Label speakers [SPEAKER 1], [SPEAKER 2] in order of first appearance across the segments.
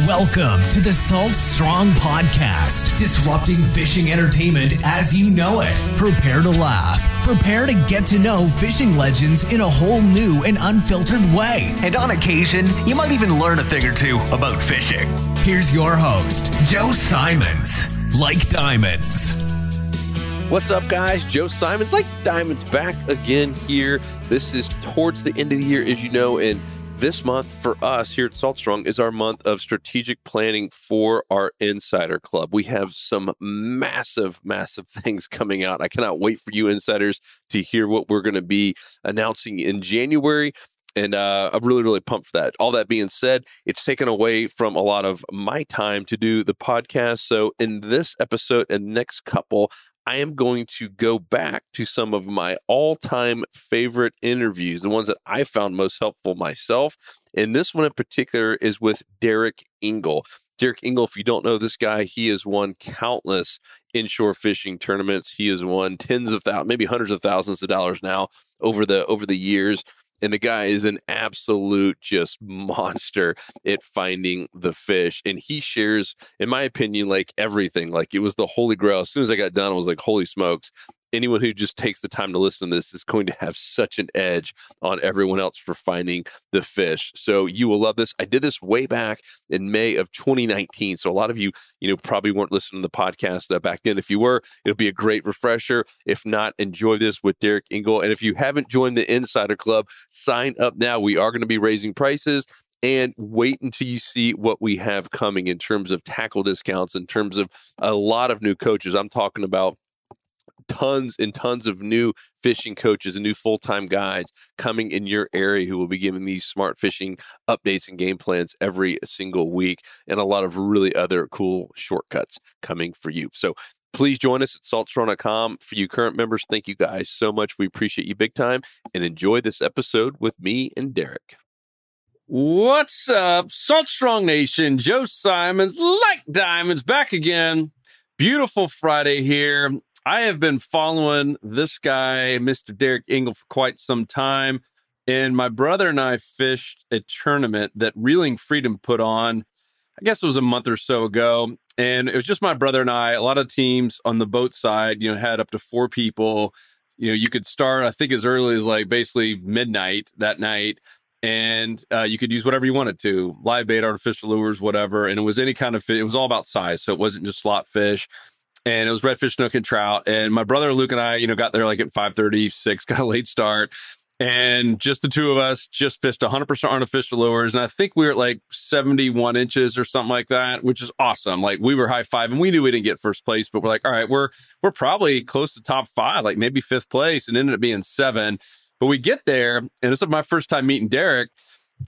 [SPEAKER 1] Welcome to the Salt Strong Podcast, disrupting fishing entertainment as you know it. Prepare to laugh. Prepare to get to know fishing legends in a whole new and unfiltered way. And on occasion, you might even learn a thing or two about fishing. Here's your host, Joe Simons. Like Diamonds.
[SPEAKER 2] What's up, guys? Joe Simons, Like Diamonds, back again here. This is towards the end of the year, as you know, and this month for us here at Salt Strong is our month of strategic planning for our Insider Club. We have some massive things coming out. I cannot wait for you insiders to hear what we're going to be announcing in January. And I'm really pumped for that. All that being said, it's taken away from a lot of my time to do the podcast. So in this episode and next couple, I am going to go back to some of my all-time favorite interviews, the ones that I found most helpful myself. And this one in particular is with Derek Engle. Derek Engle, if you don't know this guy, he has won countless inshore fishing tournaments. He has won tens of thousands, maybe hundreds of thousands of dollars now over the years. And the guy is an absolute just monster at finding the fish. And he shares, in my opinion, like everything. Like it was the holy grail. As soon as I got done, I was like, holy smokes. Anyone who just takes the time to listen to this is going to have such an edge on everyone else for finding the fish. So you will love this. I did this way back in May of 2019. So a lot of you, probably weren't listening to the podcast back then. If you were, it'll be a great refresher. If not, enjoy this with Derek Engle. And if you haven't joined the Insider Club, sign up now. We are going to be raising prices. And wait until you see what we have coming in terms of tackle discounts, in terms of a lot of new coaches. I'm talking about tons and tons of new fishing coaches and new full-time guides coming in your area who will be giving these smart fishing updates and game plans every single week, and a lot of really other cool shortcuts coming for you. So please join us at saltstrong.com. For you current members, thank you guys so much. We appreciate you big time, and enjoy this episode with me and Derek. What's up, Salt Strong Nation? Joe Simons, Like Diamonds, back again. Beautiful Friday here. I have been following this guy, Mr. Derek Engle, for quite some time, and my brother and I fished a tournament that Reeling Freedom put on, I guess it was a month or so ago, and it was just my brother and I. A lot of teams on the boat side, had up to 4 people. You could start, I think, as early as like basically midnight that night, and you could use whatever you wanted to, live bait, artificial lures, whatever, and it was any kind of fish. It was all about size, so it wasn't just slot fish. And it was redfish, snook, and trout. And my brother Luke and I, got there like at 5:36, got a late start. And just the two of us just fished 100% artificial lures. And I think we were at like 71 inches or something like that, which is awesome. Like we were high-fiving. We knew we didn't get first place, but we're like, all right, we're probably close to top 5, like maybe 5th place, and ended up being 7. But we get there, and this is my first time meeting Derek.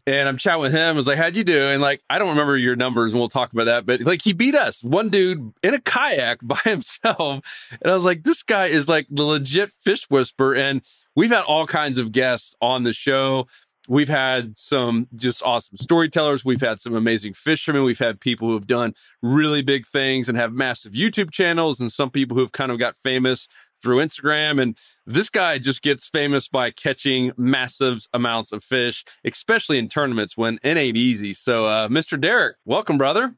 [SPEAKER 2] And I'm chatting with him. I was like, how'd you do? And like, I don't remember your numbers, and we'll talk about that. But like, he beat us. One dude in a kayak by himself. And I was like, this guy is like the legit fish whisperer. And we've had all kinds of guests on the show. We've had some just awesome storytellers. We've had some amazing fishermen. We've had people who have done really big things and have massive YouTube channels, and some people who have kind of got famous through Instagram. And this guy just gets famous by catching massive amounts of fish, especially in tournaments when it ain't easy. So, Mr. Derek, welcome, brother.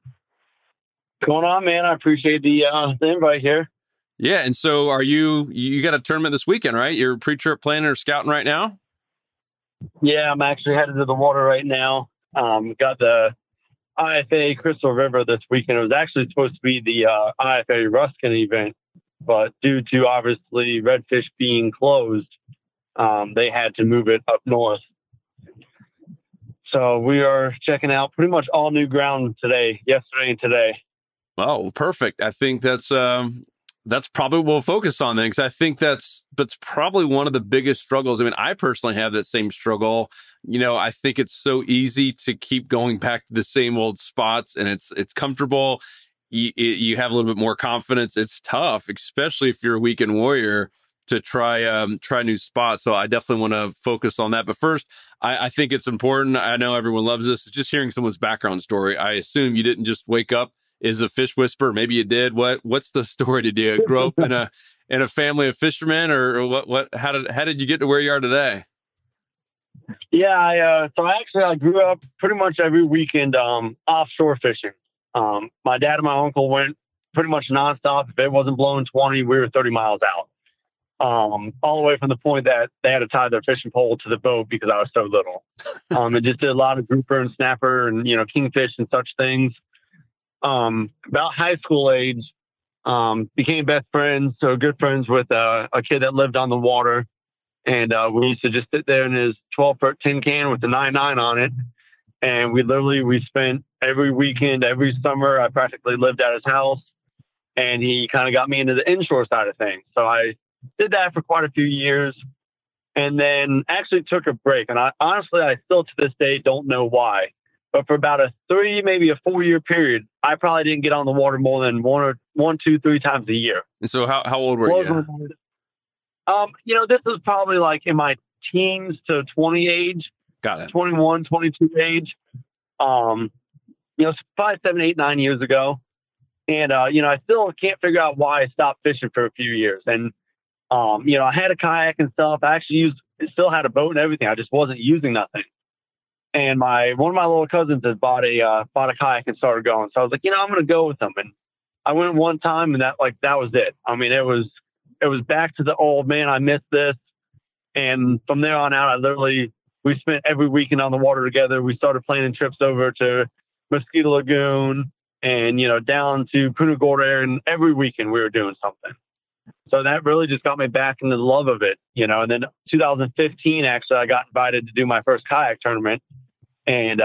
[SPEAKER 3] What's going on, man? I appreciate the invite here.
[SPEAKER 2] Yeah. And so you got a tournament this weekend, right? You're pre-trip planning or scouting right now?
[SPEAKER 3] Yeah, I'm actually headed to the water right now. Got the IFA Crystal River this weekend. It was actually supposed to be the IFA Ruskin event, but due to obviously Redfish being closed, they had to move it up north. So we are checking out pretty much all new ground yesterday and today.
[SPEAKER 2] Oh, perfect. I think that's probably what we'll focus on then, because I think that's probably one of the biggest struggles. I mean, I personally have that same struggle. I think it's so easy to keep going back to the same old spots, and it's comfortable. You have a little bit more confidence. It's tough, especially if you're a weekend warrior, to try new spots. So I definitely want to focus on that. But first, I think it's important. I know everyone loves this. It's just hearing someone's background story. I assume you didn't just wake up as a fish whisperer. Maybe you did. What's the story? Did you grow up in a family of fishermen, or what? How did you get to where you are today?
[SPEAKER 3] Yeah, I grew up pretty much every weekend offshore fishing. My dad and my uncle went pretty much nonstop. If it wasn't blowing 20, we were 30 miles out. All the way from the point that they had to tie their fishing pole to the boat because I was so little. And just did a lot of grouper and snapper and, kingfish and such things. About high school age, became best friends, so good friends with a kid that lived on the water. And we used to just sit there in his 12-foot tin can with the 9.9 on it. And we spent every weekend, every summer, I practically lived at his house. And he kind of got me into the inshore side of things. So I did that for quite a few years and then actually took a break. And I still to this day don't know why. But for about a 3, maybe a 4-year period, I probably didn't get on the water more than one, 2, 3 times a year.
[SPEAKER 2] And so how old were you?
[SPEAKER 3] This was probably like in my teens to 20 age.
[SPEAKER 2] Got it.
[SPEAKER 3] 21, 22 age. It's probably 7, 8, 9 years ago. And, I still can't figure out why I stopped fishing for a few years. And, I had a kayak and stuff. I actually still had a boat and everything. I just wasn't using nothing. And one of my little cousins had bought a kayak and started going. So I was like, I'm going to go with them. And I went one time and that was it. I mean, it was back to the old, man, I missed this. And from there on out, we spent every weekend on the water together. We started planning trips over to Mosquito Lagoon and, down to Punta Gorda, and every weekend we were doing something. So that really just got me back into the love of it, and then 2015, actually, I got invited to do my first kayak tournament and,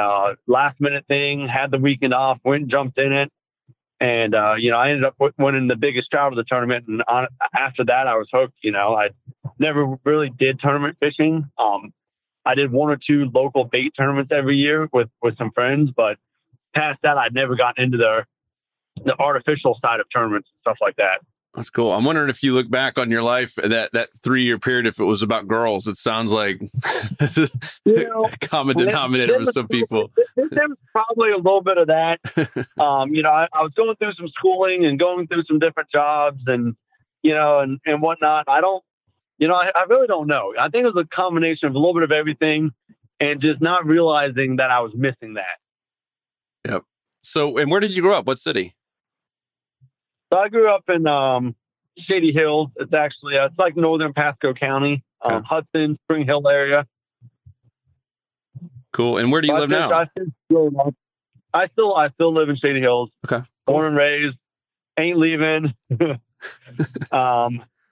[SPEAKER 3] last minute thing, had the weekend off, went and jumped in it. And, I ended up winning the biggest trout of the tournament. And after that, I was hooked. I never really did tournament fishing. I did 1 or 2 local bait tournaments every year with some friends, but past that, I'd never gotten into the artificial side of tournaments and stuff like that.
[SPEAKER 2] That's cool. I'm wondering if you look back on your life, that 3-year period, if it was about girls. It sounds like common denominator with some people.
[SPEAKER 3] There was probably a little bit of that. I was going through some schooling and going through some different jobs and whatnot. I really don't know. I think it was a combination of a little bit of everything and just not realizing that I was missing that.
[SPEAKER 2] Yep. So, and where did you grow up? What city?
[SPEAKER 3] So I grew up in Shady Hills. It's actually it's like northern Pasco County, Hudson, Spring Hill area.
[SPEAKER 2] Cool. And where do you live now?
[SPEAKER 3] I still live in Shady Hills.
[SPEAKER 2] Okay.
[SPEAKER 3] Cool. Born and raised. Ain't leaving.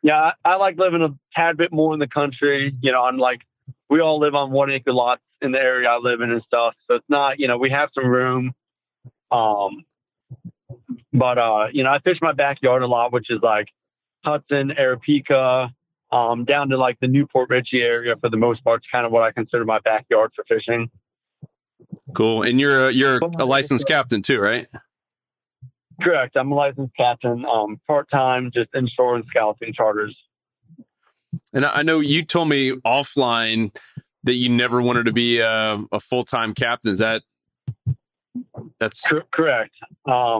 [SPEAKER 3] Yeah, I like living a tad bit more in the country. I'm like, we all live on 1-acre lots in the area I live in and stuff. So it's not, we have some room. But I fish my backyard a lot, which is like Hudson, Arapika, down to like the Newport Richey area for the most part. It's kind of what I consider my backyard for fishing.
[SPEAKER 2] Cool. And you're a licensed captain too, right?
[SPEAKER 3] Correct. I'm a licensed captain, part-time, just inshore and scouting charters.
[SPEAKER 2] And I know you told me offline that you never wanted to be a full-time captain. Is that's
[SPEAKER 3] correct? I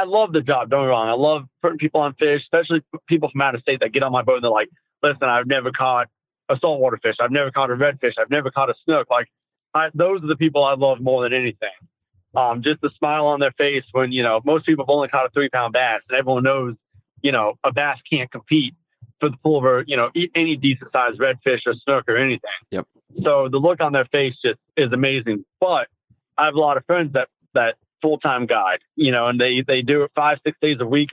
[SPEAKER 3] love the job. Don't get me wrong. I love putting people on fish, especially people from out of state that get on my boat and they're like, listen, I've never caught a saltwater fish. I've never caught a redfish. I've never caught a snook. Those are the people I love more than anything. Just the smile on their face when, most people have only caught a 3-pound bass and everyone knows, a bass can't compete for the pull over, any decent sized redfish or snook or anything.
[SPEAKER 2] Yep.
[SPEAKER 3] So the look on their face just is amazing. But I have a lot of friends that full-time guide, and they do it 5-6 days a week.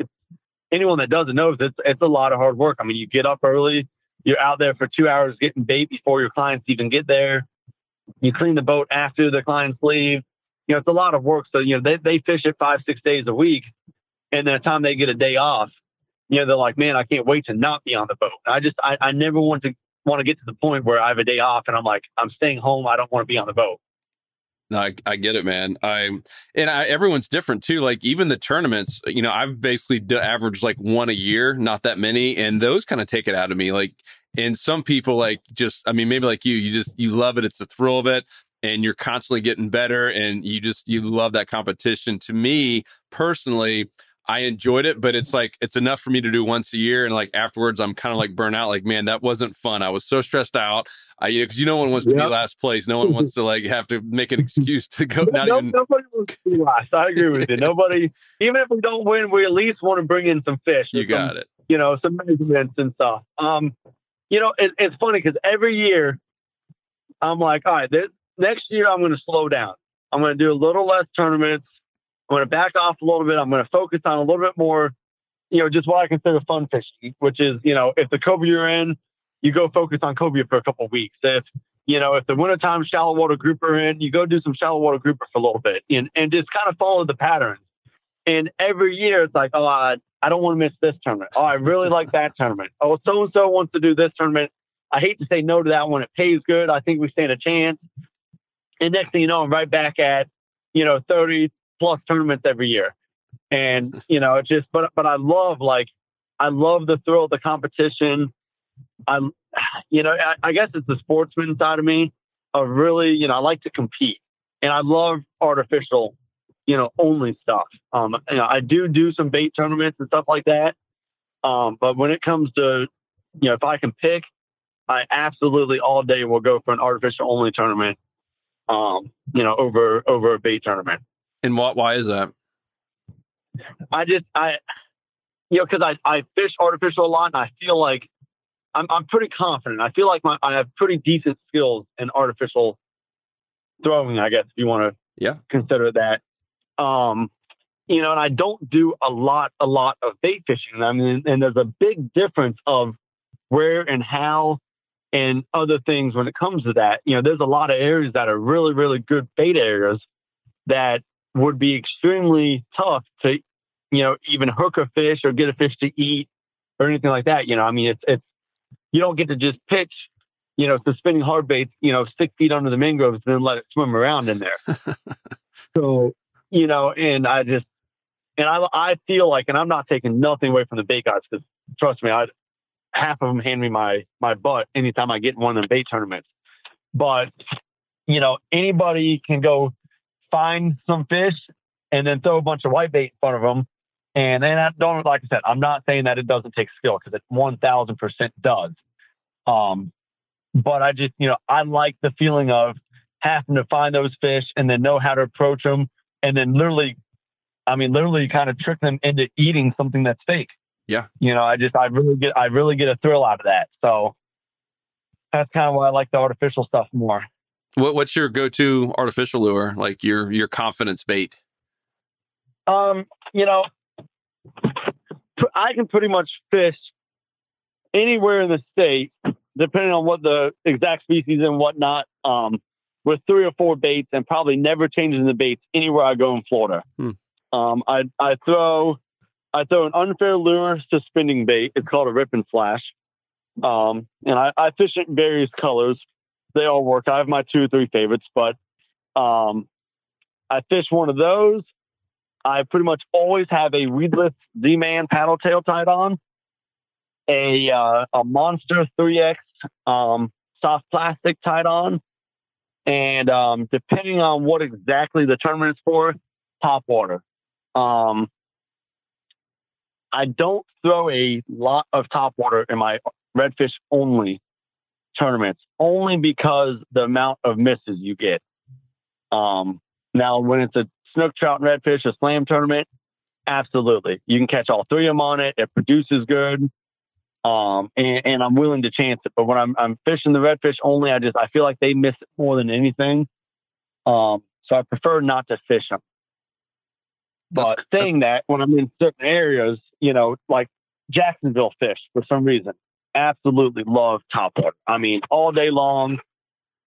[SPEAKER 3] Anyone that doesn't know, it's a lot of hard work. I mean, you get up early, you're out there for 2 hours getting bait before your clients even get there. You clean the boat after the clients leave. It's a lot of work. So, they fish it 5-6 days a week. And then the time they get a day off, they're like, man, I can't wait to not be on the boat. I never want to get to the point where I have a day off and I'm like, I'm staying home. I don't want to be on the boat.
[SPEAKER 2] No, I get it, man. Everyone's different too. Like even the tournaments, I've basically averaged like 1 a year, not that many. And those kind of take it out of me. Like, and some people maybe like you love it. It's the thrill of it. And you're constantly getting better and you love that competition. To me personally, I enjoyed it, but it's like, it's enough for me to do once a year. And like afterwards, I'm kind of like burnt out. Like, man, that wasn't fun. I was so stressed out. Cause no one wants to be last place. No one wants to like have to make an excuse to go.
[SPEAKER 3] Nobody wants to be last. I agree with you. Nobody, even if we don't win, we at least want to bring in some fish.
[SPEAKER 2] You got it.
[SPEAKER 3] Some measurements and stuff. It's funny because every year I'm like, all right, next year I'm going to slow down. I'm going to do a little less tournaments. I'm going to back off a little bit. I'm going to focus on a little bit more, just what I consider fun fishing, which is, if the cobia you're in, you go focus on cobia for a couple of weeks. If the wintertime shallow water grouper in, you go do some shallow water grouper for a little bit and just kind of follow the patterns. And every year it's like, oh, I don't want to miss this tournament. Oh, I really like that tournament. Oh, so-and-so wants to do this tournament. I hate to say no to that one. It pays good. I think we stand a chance. And next thing you know, I'm right back at, 30 plus tournaments every year. And, it's just, but I love the thrill of the competition. I guess it's the sportsman side of me of really, I like to compete and I love artificial, only stuff. I do some bait tournaments and stuff like that. But when it comes to, if I can pick, I absolutely all day will go for an artificial only tournament, over a bait tournament.
[SPEAKER 2] And why is that?
[SPEAKER 3] Because I fish artificial a lot and I feel like I'm pretty confident. I feel like I have pretty decent skills in artificial throwing, I guess, if you want to consider that. And I don't do a lot of bait fishing. I mean, and there's a big difference of where and how and other things when it comes to that. There's a lot of areas that are really, really good bait areas that would be extremely tough to, even hook a fish or get a fish to eat or anything like that. It's you don't get to just pitch, suspending hard baits, 6 feet under the mangroves and then let it swim around in there. So, and I feel like, and I'm not taking nothing away from the bait guys because trust me, half of them hand me my butt anytime I get in one of them bait tournaments. But, anybody can go find some fish and then throw a bunch of white bait in front of them. And then like I said, I'm not saying that it doesn't take skill because it 1000% does. But I just, I like the feeling of having to find those fish and then know how to approach them. And then literally kind of trick them into eating something that's fake.
[SPEAKER 2] Yeah.
[SPEAKER 3] I really get a thrill out of that. So that's kind of why I like the artificial stuff more.
[SPEAKER 2] What's your go-to artificial lure? Like your confidence bait?
[SPEAKER 3] I can pretty much fish anywhere in the state, depending on what the exact species and whatnot, with 3 or 4 baits and probably never changing the baits anywhere I go in Florida. I throw an unfair lure suspending bait. It's called a rip and slash. And I fish it in various colors. They all work. I have my 2 or 3 favorites, but I fish one of those. I pretty much always have a weedless Z-Man paddle tail tied on, a Monster 3X soft plastic tied on, and depending on what exactly the tournament is for, top water. I don't throw a lot of top water in my redfish only tournaments, only because the amount of misses you get. Now, when it's a snook, trout, and redfish, a slam tournament, absolutely. You can catch all 3 of them on it. It produces good. And I'm willing to chance it. But when I'm fishing the redfish only, I feel like they miss it more than anything. So I prefer not to fish them. But saying that, when I'm in certain areas, like Jacksonville fish, for some reason, absolutely love topwater. I mean, all day long,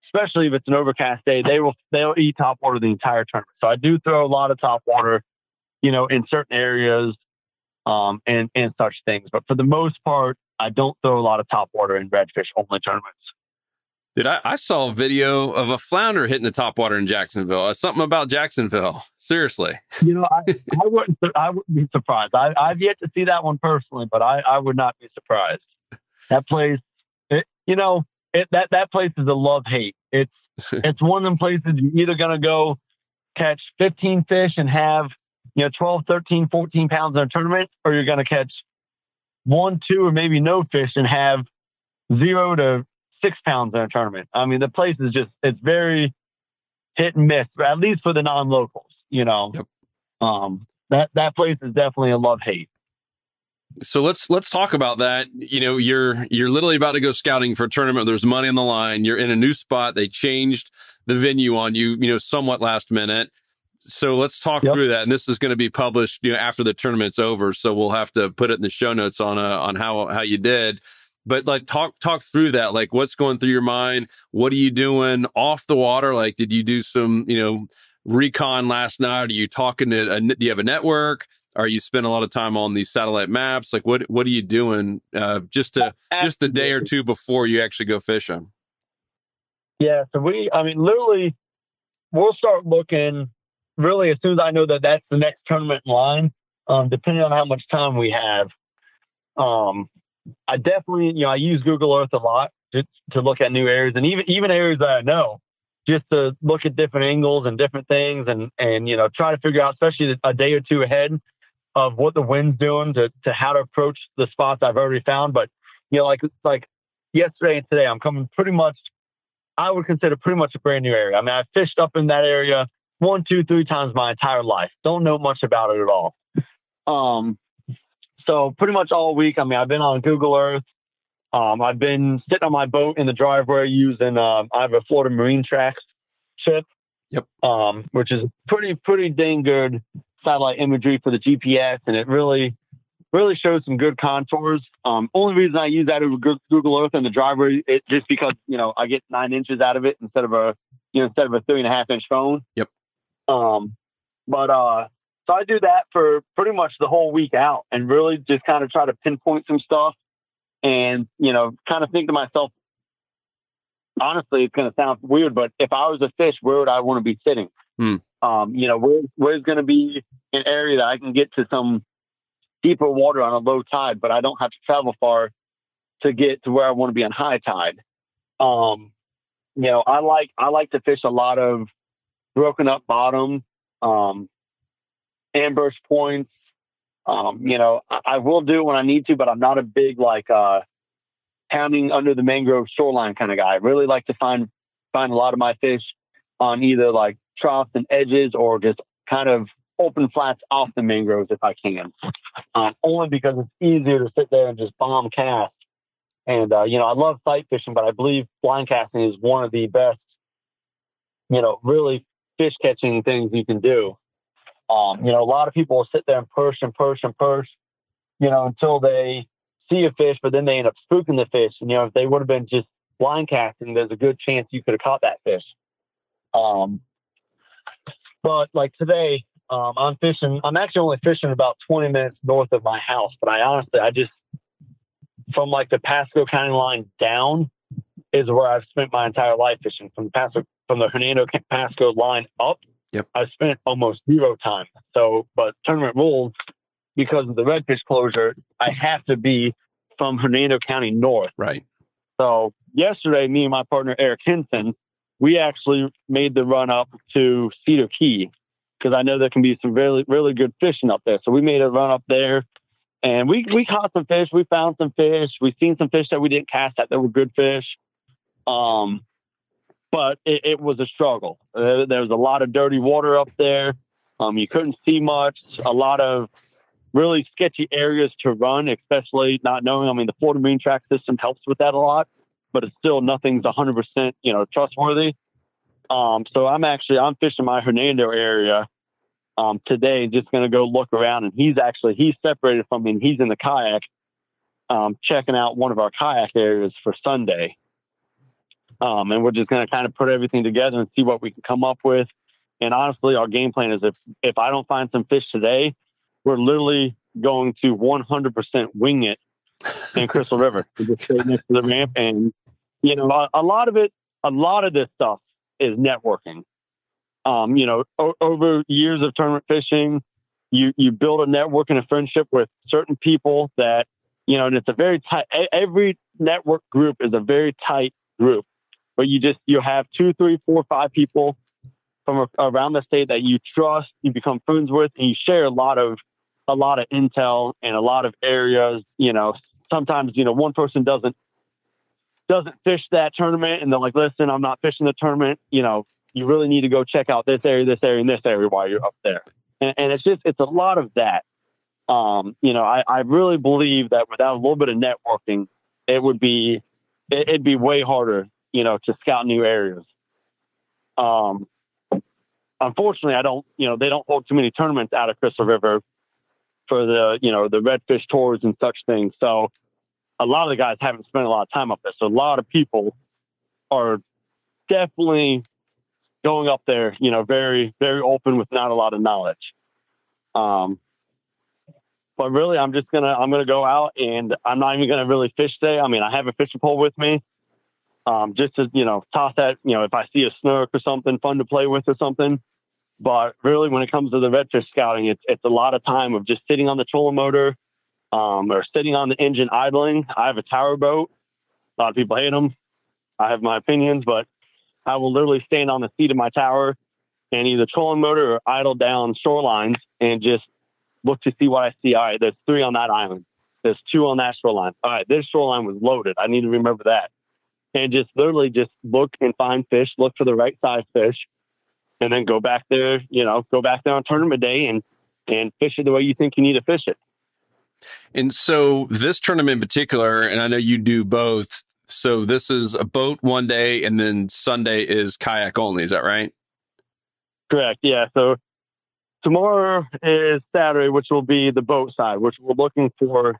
[SPEAKER 3] especially if it's an overcast day, they'll eat topwater the entire tournament. So I do throw a lot of topwater, in certain areas, and such things. But for the most part, I don't throw a lot of topwater in redfish only tournaments.
[SPEAKER 2] Dude, I saw a video of a flounder hitting the topwater in Jacksonville. Something about Jacksonville. Seriously.
[SPEAKER 3] I wouldn't be surprised. I've yet to see that one personally, but I would not be surprised. That place, that place is a love-hate. It's one of them places you're either going to go catch 15 fish and have, 12, 13, 14 pounds in a tournament, or you're going to catch 1, 2, or maybe no fish and have 0 to 6 pounds in a tournament. I mean, the place is it's very hit and miss, at least for the non-locals,
[SPEAKER 2] Yep.
[SPEAKER 3] That place is definitely a love-hate.
[SPEAKER 2] So let's talk about that. You're literally about to go scouting for a tournament. There's money on the line. You're in a new spot. They changed the venue on you, somewhat last minute. So let's talk through that. And this is going to be published, after the tournament's over. So we'll have to put it in the show notes on how you did. But like talk through that. Like what's going through your mind? What are you doing off the water? Like, did you do some, recon last night? Are you talking to? Do you have a network? Are you spending a lot of time on these satellite maps? Like what are you doing just the day or two before you actually go fishing?
[SPEAKER 3] Yeah. So literally, we'll start looking really as soon as I know that that's the next tournament in line. Depending on how much time we have. I definitely, I use Google Earth a lot just to look at new areas, and even areas that I know, just to look at different angles and different things, and try to figure out, especially a day or two ahead, of what the wind's doing to how to approach the spots I've already found. But like yesterday and today, I'm coming pretty much, I would consider pretty much a brand new area. I mean, I've fished up in that area 1, 2, 3 times my entire life. Don't know much about it at all. So pretty much all week, I've been on Google Earth. I've been sitting on my boat in the driveway using, I have a Florida Marine Tracks chip. Yep. Which is pretty dang good satellite imagery for the GPS, and it really shows some good contours. Only reason I use that over Google Earth in the driveway is just because I get 9 inches out of it instead of a 3.5 inch phone. Yep. So I do that for pretty much the whole week out, and really just kind of try to pinpoint some stuff, and kind of think to myself, honestly, it's going to sound weird, but if I was a fish, where would I want to be sitting? Where's going to be an area that I can get to some deeper water on a low tide, but I don't have to travel far to get to where I want to be on high tide. I like to fish a lot of broken up bottom, ambush points. I will do it when I need to, but I'm not a big pounding under the mangrove shoreline kind of guy. I really like to find a lot of my fish on either like troughs and edges, or just kind of open flats off the mangroves if I can. Only because it's easier to sit there and just bomb cast. And I love sight fishing, but I believe blind casting is one of the best, really fish catching things you can do. A lot of people will sit there and perch, until they see a fish, but then they end up spooking the fish. And, if they would have been just blind casting, there's a good chance you could have caught that fish. But like today, I'm fishing. I'm actually only fishing about 20 minutes north of my house, but I just, from like the Pasco County line down is where I've spent my entire life fishing. From the Hernando Pasco line up, yep, I spent almost 0 time. So, but tournament rules, because of the Redfish closure, I have to be from Hernando County north. Right. So yesterday, me and my partner Eric Henson, we actually made the run up to Cedar Key, because I know there can be some really, really good fishing up there. So we made a run up there, and we caught some fish. We found some fish. We've seen some fish that we didn't cast at that were good fish. But it was a struggle. There was a lot of dirty water up there. You couldn't see much. A lot of really sketchy areas to run, especially not knowing. The Florida Marine Track system helps with that a lot, but it's still nothing's 100%, trustworthy. So I'm fishing my Hernando area today, just going to go look around, and he's separated from me, and he's in the kayak, checking out one of our kayak areas for Sunday. And we're just going to kind of put everything together and see what we can come up with. And honestly, our game plan is if I don't find some fish today, we're literally going to 100% wing it in Crystal River. We just stay next to the ramp. And, a lot of this stuff is networking. Over years of tournament fishing, you build a network and a friendship with certain people that, and it's a very tight, every network group is a very tight group, but you have 2, 3, 4, 5 people from around the state that you trust, you become friends with, and you share a lot of intel and a lot of areas. Sometimes, one person doesn't fish that tournament, and they're like, listen, I'm not fishing the tournament. You really need to go check out this area, and this area while you're up there. And it's a lot of that. I really believe that without a little bit of networking, it'd be way harder, to scout new areas. Unfortunately, they don't hold too many tournaments out of Crystal River for the Redfish tours and such things. So a lot of the guys haven't spent a lot of time up there. So a lot of people are definitely going up there, very, very open with not a lot of knowledge. But really, I'm going to go out, and I'm not even going to really fish today. I mean, I have a fishing pole with me, just to, toss that, if I see a snook or something fun to play with or something. But really, when it comes to the redfish scouting, it's a lot of time of just sitting on the trolling motor, or sitting on the engine idling. I have a tower boat. A lot of people hate them. I have my opinions, but I will literally stand on the seat of my tower and either trolling motor or idle down shorelines and just look to see what I see. All right, there's 3 on that island. There's 2 on that shoreline. All right, this shoreline was loaded. I need to remember that. And just literally just look and find fish, look for the right size fish, and then go back there, on tournament day and fish it the way you think you need to fish it.
[SPEAKER 2] And so this tournament in particular, and I know you do both, so this is a boat one day and then Sunday is kayak only. Is that right?
[SPEAKER 3] Correct. Yeah. So tomorrow is Saturday, which will be the boat side, which we're looking for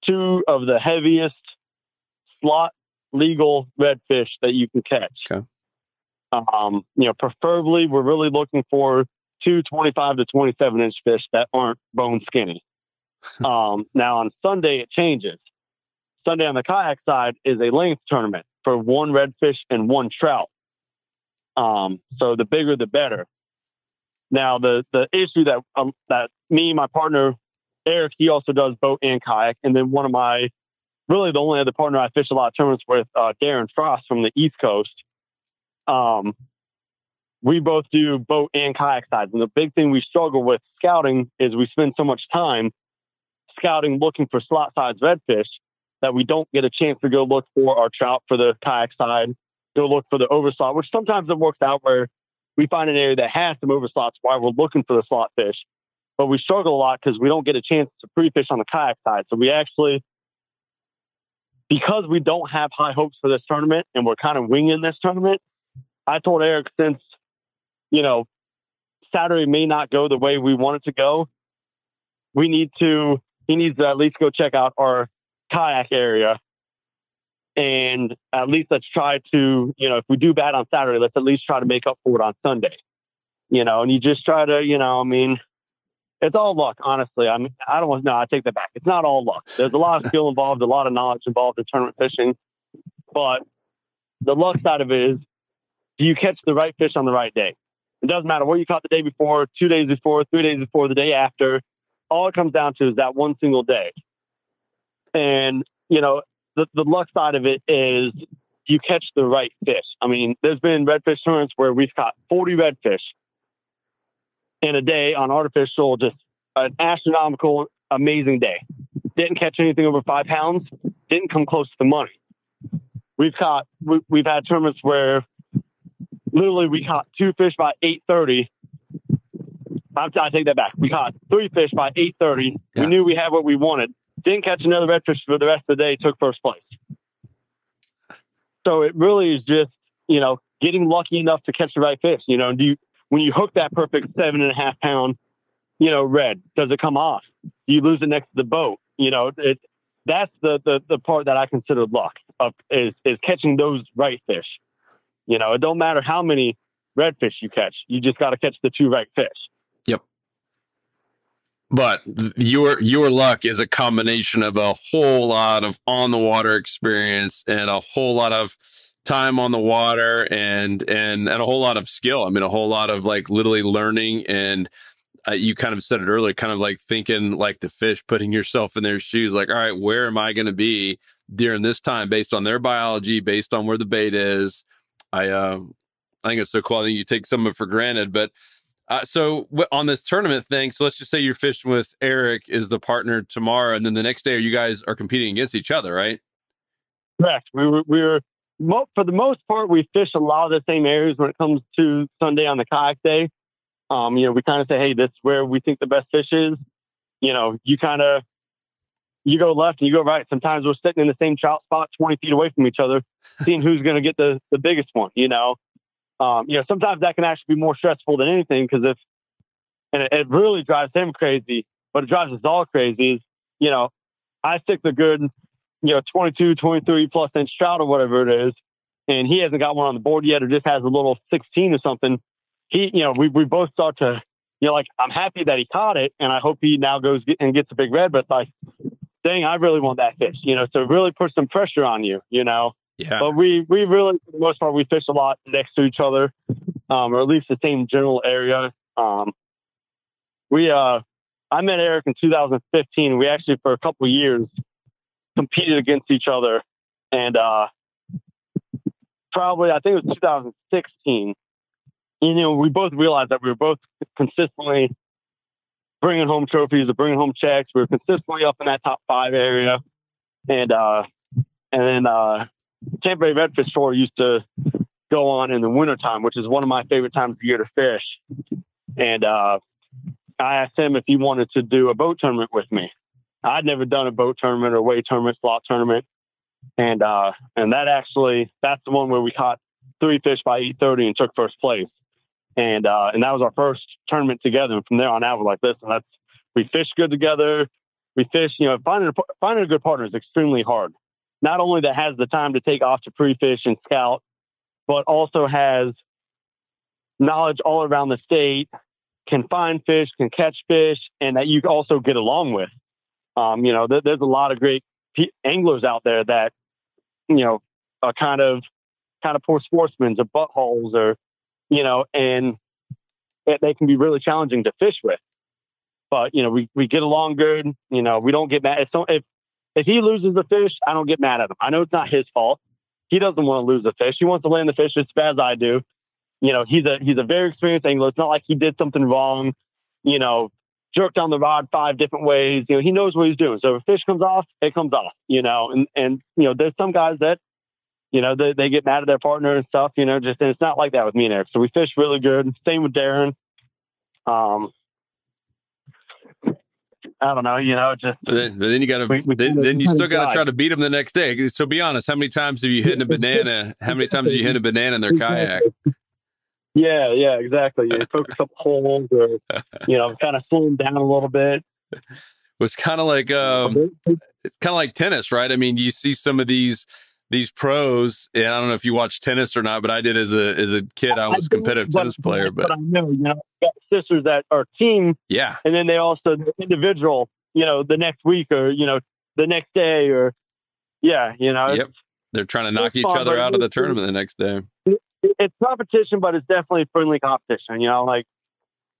[SPEAKER 3] 2 of the heaviest slot legal redfish that you can catch.
[SPEAKER 2] Okay.
[SPEAKER 3] Preferably we're really looking for 2 25 to 27 inch fish that aren't bone skinny. Now on Sunday, it changes. Sunday on the kayak side is a length tournament for 1 redfish and 1 trout. So the bigger, the better. Now, the issue that me, my partner, Eric, he also does boat and kayak. And then one of my, really the only other partner I fish a lot of tournaments with, Darren Frost from the East Coast. We both do boat and kayak sides. And the big thing we struggle with scouting is we spend so much time scouting, looking for slot size redfish that we don't get a chance to go look for our trout for the kayak side, go look for the overslot, which sometimes it works out where we find an area that has some overslots while we're looking for the slot fish. But we struggle a lot because we don't get a chance to pre-fish on the kayak side. So we actually, because we don't have high hopes for this tournament and we're kind of winging this tournament, I told Eric, since, Saturday may not go the way we want it to go, he needs to at least go check out our kayak area. And at least let's try to, if we do bad on Saturday, let's at least try to make up for it on Sunday. And you just try to, it's all luck, honestly. I take that back. It's not all luck. There's a lot of skill involved, a lot of knowledge involved in tournament fishing. But the luck side of it is, do you catch the right fish on the right day? It doesn't matter what you caught the day before, 2 days before, 3 days before, the day after. All it comes down to is that one single day. And, the luck side of it is you catch the right fish. I mean, there's been redfish tournaments where we've caught 40 redfish in a day on artificial, just an astronomical, amazing day. Didn't catch anything over 5 pounds, didn't come close to the money. We've had tournaments where literally we caught 2 fish by 8:30. I take that back. We caught 3 fish by 8:30. Yeah. We knew we had what we wanted. Didn't catch another redfish for the rest of the day, took first place. So it really is just, getting lucky enough to catch the right fish. When you hook that perfect 7.5 pound, red, does it come off? Do you lose it next to the boat? That's the part that I consider luck is catching those right fish. It don't matter how many redfish you catch. You just got to catch the 2 right fish.
[SPEAKER 2] Yep. But your luck is a combination of a whole lot of on the water experience and a whole lot of time on the water and a whole lot of skill. I mean, a whole lot of like literally learning. And you kind of said it earlier, kind of like thinking like the fish, putting yourself in their shoes, like, all right, where am I going to be during this time based on their biology, based on where the bait is? I I think it's so cool. I think you take some of it for granted. But on this tournament thing, so let's just say you're fishing with Eric is the partner tomorrow, and then the next day you guys are competing against each other, right?
[SPEAKER 3] Correct. We were for the most part, we fish a lot of the same areas when it comes to Sunday on the kayak day. We kind of say, hey, this is where we think the best fish is. You go left and you go right. Sometimes we're sitting in the same trout spot 20 feet away from each other, seeing who's going to get the biggest one, sometimes that can actually be more stressful than anything because it really drives him crazy, but it drives us all crazy is, I stick the good, 22, 23 plus inch trout or whatever it is, and he hasn't got one on the board yet or just has a little 16 or something. We both start to, I'm happy that he caught it and I hope he now goes and gets a big red, but like, dang, I really want that fish, so it really puts some pressure on you, Yeah. But we really, for the most part, we fish a lot next to each other, or at least the same general area. I met Eric in 2015. We actually, for a couple of years, competed against each other. And probably, I think it was 2016, we both realized that we were both consistently bringing home trophies or bringing home checks. We were consistently up in that top 5 area. And then Tampa Bay Redfish Tour used to go on in the wintertime, which is one of my favorite times of year to fish. And I asked him if he wanted to do a boat tournament with me. I'd never done a boat tournament or wave tournament, slot tournament. And that's the one where we caught 3 fish by 8:30 and took first place. And that was our first tournament together. And from there on out, we're like, listen, we fish good together. We fish, finding a good partner is extremely hard. Not only that has the time to take off to pre-fish and scout, but also has knowledge all around the state, can find fish, can catch fish, and that you also get along with. There's a lot of great anglers out there that, are kind of poor sportsmen or buttholes or, and they can be really challenging to fish with. But, we get along good. We don't get mad. If he loses the fish, I don't get mad at him. I know it's not his fault. He doesn't want to lose the fish. He wants to land the fish as bad as I do. He's a very experienced angler. It's not like he did something wrong, jerked on the rod 5 different ways. He knows what he's doing. So if a fish comes off, it comes off, and there's some guys that, they get mad at their partner and stuff, and it's not like that with me and Eric. So we fish really good. Same with Darren. I don't know, just.
[SPEAKER 2] But then you got to. Then you still got to try to beat them the next day. So be honest, how many times have you hit a banana? How many times have you hit a banana in their kayak?
[SPEAKER 3] Yeah, exactly. You poke a couple holes, or kind of slow them down a little bit.
[SPEAKER 2] It's kind of like tennis, right? I mean, you see some of these pros, and I don't know if you watch tennis or not, but I did as a kid. I was a competitive tennis player, but I know, got sisters that are team,
[SPEAKER 3] yeah, and then they also individual, the next week or the next day, or
[SPEAKER 2] yep, they're trying to knock each other out of the tournament the next day.
[SPEAKER 3] It's competition, but it's definitely friendly competition. I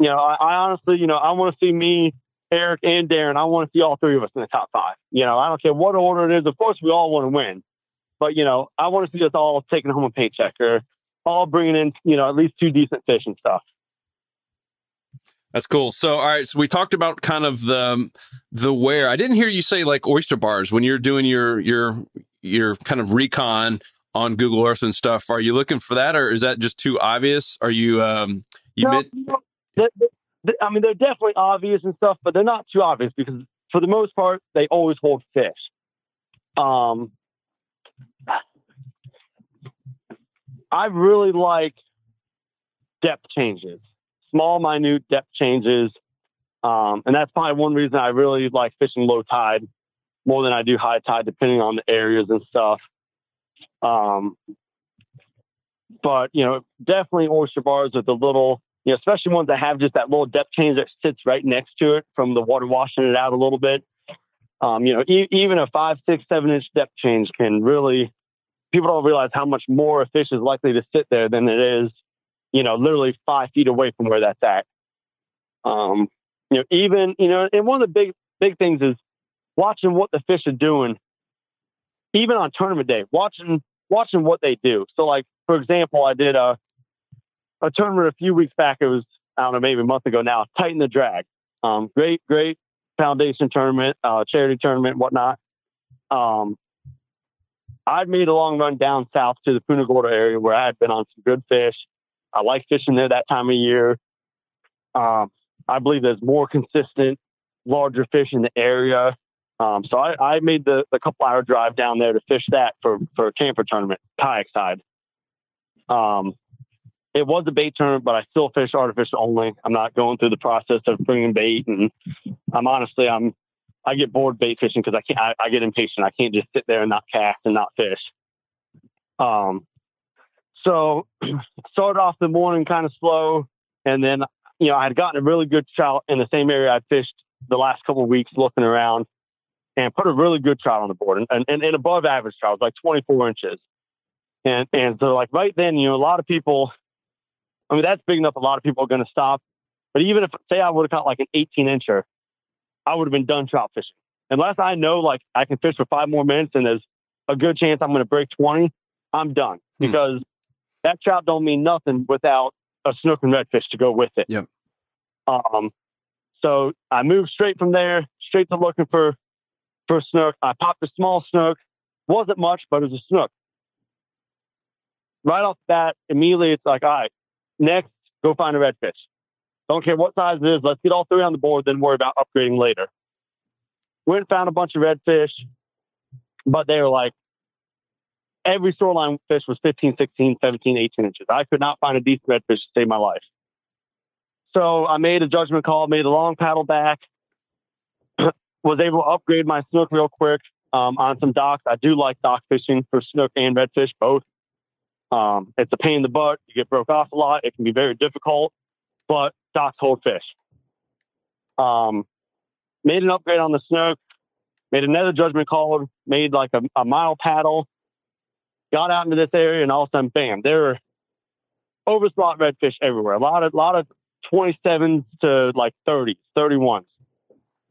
[SPEAKER 3] honestly, I want to see me, Eric, and Darren. I want to see all 3 of us in the top 5. I don't care what order it is. Of course, we all want to win. But, I want to see us all taking home a paycheck or all bringing in, at least 2 decent fish and stuff.
[SPEAKER 2] That's cool. So, all right. So we talked about kind of the where. I didn't hear you say like oyster bars when you're doing your kind of recon on Google Earth and stuff. Are you looking for that, or is that just too obvious? Are you, I
[SPEAKER 3] mean, they're definitely obvious and stuff, but they're not too obvious because for the most part, they always hold fish. I really like depth changes, small, minute depth changes. And that's probably one reason I really like fishing low tide more than I do high tide, depending on the areas and stuff. But, definitely oyster bars with the little, especially ones that have just that little depth change that sits right next to it from the water washing it out a little bit. Even a 5, 6, 7 inch depth change can really, people don't realize how much more a fish is likely to sit there than it is, literally 5 feet away from where that's at. And one of the big things is watching what the fish are doing, even on tournament day, watching what they do. So like, for example, I did a tournament a few weeks back. It was, I don't know, maybe a month ago now. Tighten the Drag. Great foundation tournament, charity tournament, whatnot. I'd made a long run down south to the Punta Gorda area where I had been on some good fish. I like fishing there that time of year. I believe there's more consistent, larger fish in the area. So I made the couple hour drive down there to fish that for a camper tournament, kayak side. It was a bait tournament, but I still fish artificial only. I'm not going through the process of bringing bait, and I get bored bait fishing because I get impatient. I can't just sit there and not cast and not fish. So started off the morning kind of slow, and then I had gotten a really good trout in the same area I fished the last couple of weeks, looking around, and put a really good trout on the board, and above average trout, like 24 inches. And so like right then, a lot of people, I mean, that's big enough. A lot of people are going to stop. But even if, say, I would have caught like an 18-incher, I would have been done trout fishing. Unless I know like I can fish for 5 more minutes and there's a good chance I'm going to break 20, I'm done. Because that trout don't mean nothing without a snook and redfish to go with it.
[SPEAKER 4] Yep.
[SPEAKER 3] So I moved straight from there, straight to looking for snook. I popped a small snook. Wasn't much, but it was a snook. Right off the bat, immediately it's like, all right, next, go find a redfish. Don't care what size it is. Let's get all 3 on the board, then worry about upgrading later. Went and found a bunch of redfish, but they were like, every shoreline fish was 15, 16, 17, 18 inches. I could not find a decent redfish to save my life. So I made a judgment call, made a long paddle back, was able to upgrade my snook real quick on some docks. I do like dock fishing for snook and redfish, both. It's a pain in the butt. You get broke off a lot. It can be very difficult, but docks hold fish. Made an upgrade on the snook, made another judgment call, made like a mile paddle, got out into this area, and all of a sudden, bam, there were overslot redfish everywhere. A lot of 27s to like 30s, 31s.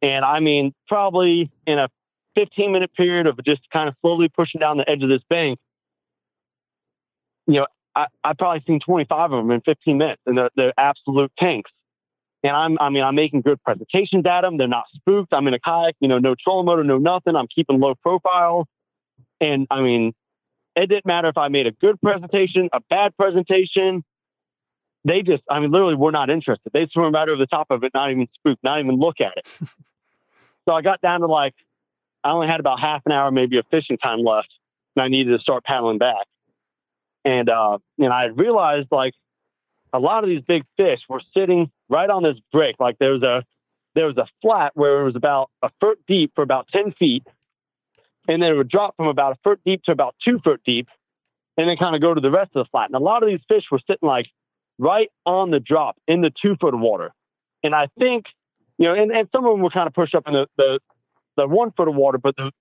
[SPEAKER 3] And I mean, probably in a 15-minute period of just kind of slowly pushing down the edge of this bank, I've probably seen 25 of them in 15 minutes, and they're absolute tanks. And I'm making good presentations at them. They're not spooked. I'm in a kayak, no trolling motor, no nothing. I'm keeping low profile. And I mean, it didn't matter if I made a good presentation, a bad presentation. They just, literally were not interested. They swim right over the top of it, not even spook, not even look at it. So I got down to I only had about half an hour, maybe of fishing time left, and I needed to start paddling back. And I realized a lot of these big fish were sitting right on this break. Like there was a flat where it was about a foot deep for about 10 feet, and then it would drop from about a foot deep to about 2 foot deep, and then kind of go to the rest of the flat. And a lot of these fish were sitting right on the drop in the 2 foot of water. And I think, and some of them were kind of pushed up in the 1 foot of water, but the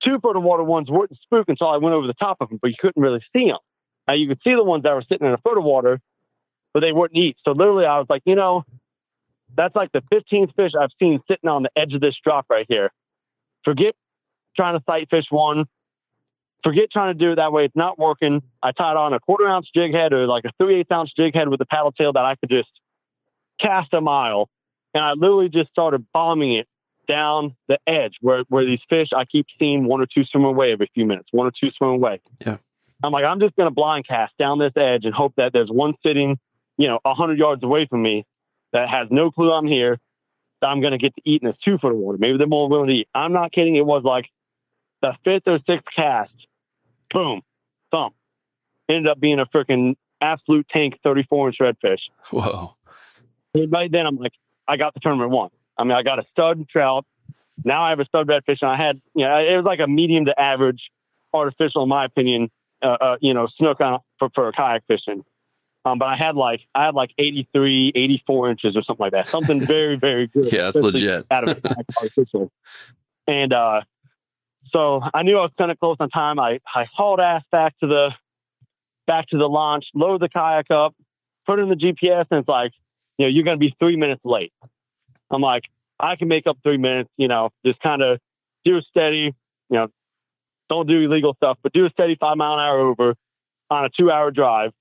[SPEAKER 3] 2 foot of water ones wouldn't spook until I went over the top of them, but you couldn't really see them. Now you could see the ones that were sitting in a foot of water, but they wouldn't eat. So literally I was like, that's like the 15th fish I've seen sitting on the edge of this drop right here. Forget trying to sight fish one. Forget trying to do it that way. It's not working. I tied on a 1/4 ounce jig head or like a 3/8 ounce jig head with a paddle tail that I could just cast a mile. And I literally just started bombing it down the edge where these fish, I keep seeing 1 or 2 swim away every few minutes, 1 or 2 swim away.
[SPEAKER 4] Yeah.
[SPEAKER 3] I'm like, I'm just going to blind cast down this edge and hope that there's one sitting, 100 yards away from me that has no clue I'm here, that I'm going to get to eat in this 2 foot of water. Maybe they're more willing to eat. I'm not kidding. It was like the 5th or 6th cast. Boom. Thump. Ended up being a freaking absolute tank 34-inch redfish.
[SPEAKER 4] Whoa.
[SPEAKER 3] And right then, I'm like, I got the tournament won. I got a stud trout. Now I have a stud redfish, and I had, it was like a medium to average artificial, in my opinion, snook on for kayak fishing. But I had like 83, 84 inches or something like that. Something very, very good.
[SPEAKER 4] Yeah, that's legit.
[SPEAKER 3] Out of artificial. And so I knew I was kind of close on time. I hauled ass back to the launch, loaded the kayak up, put it in the GPS, and it's like, you're going to be 3 minutes late. I'm like, I can make up 3 minutes, just kind of do a steady, don't do illegal stuff, but do a steady 5 mile an hour over on a 2 hour drive.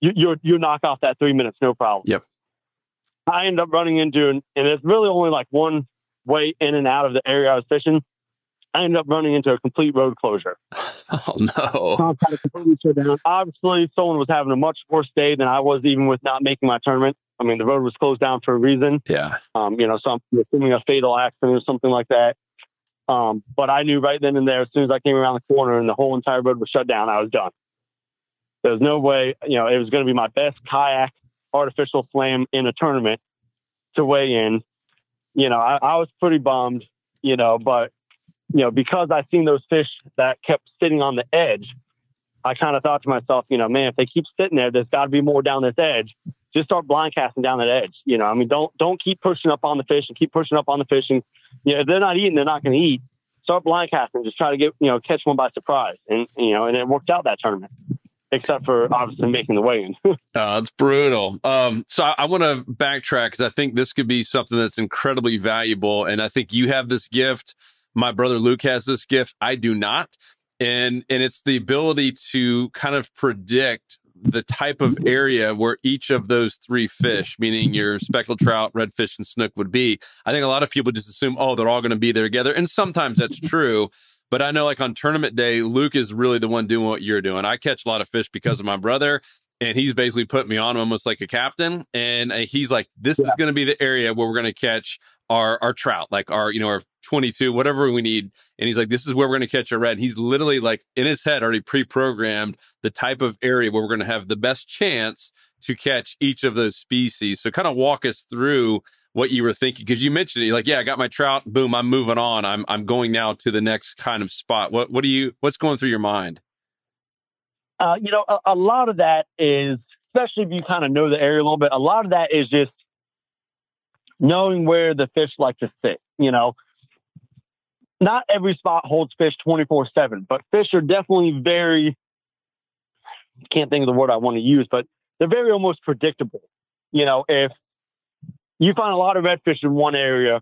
[SPEAKER 3] you knock off that 3 minutes, no problem.
[SPEAKER 2] Yep.
[SPEAKER 3] I ended up running into, and it's really only like one way in and out of the area I was fishing. I ended up running into a complete road closure.
[SPEAKER 2] Oh, no.
[SPEAKER 3] So I kind of completely shut down. Obviously, someone was having a much worse day than I was, even with not making my tournament. I mean, the road was closed down for a reason.
[SPEAKER 2] Yeah.
[SPEAKER 3] So I'm assuming a fatal accident or something like that. But I knew right then and there, as soon as I came around the corner and the whole entire road was shut down, I was done. There was no way, it was going to be my best kayak artificial slam in a tournament to weigh in. I was pretty bummed, but, because I seen those fish that kept sitting on the edge, I kind of thought to myself, man, if they keep sitting there, there's got to be more down this edge. Just start blind casting down that edge. Don't keep pushing up on the fish and keep pushing up on the fish. And, if they're not eating, they're not going to eat. Start blind casting. Just try to get, catch one by surprise. And, and it worked out that tournament, except for obviously making the weigh-in.
[SPEAKER 2] It's brutal. So I want to backtrack because I think this could be something that's incredibly valuable. And I think you have this gift. My brother Luke has this gift. I do not. And it's the ability to kind of predict the type of area where each of those three fish, meaning your speckled trout, redfish, and snook would be. I think a lot of people just assume, they're all going to be there together. And sometimes that's true. But I know like on tournament day, Luke is really the one doing what you're doing. I catch a lot of fish because of my brother, and he's basically put me on almost like a captain. And he's like, this is going to be the area where we're going to catch our trout, like our 22, whatever we need. And he's like, this is where we're going to catch a red. And he's literally like in his head already pre-programmed the type of area where we're going to have the best chance to catch each of those species. So kind of walk us through what you were thinking, because you mentioned it. You're like, I got my trout. Boom, I'm moving on. I'm going now to the next kind of spot. What's going through your mind?
[SPEAKER 3] A lot of that is, especially if you kind of know the area a little bit, a lot of that is just knowing where the fish like to sit. Not every spot holds fish 24/7, but fish are definitely very, can't think of the word I want to use, but they're very almost predictable. If you find a lot of redfish in one area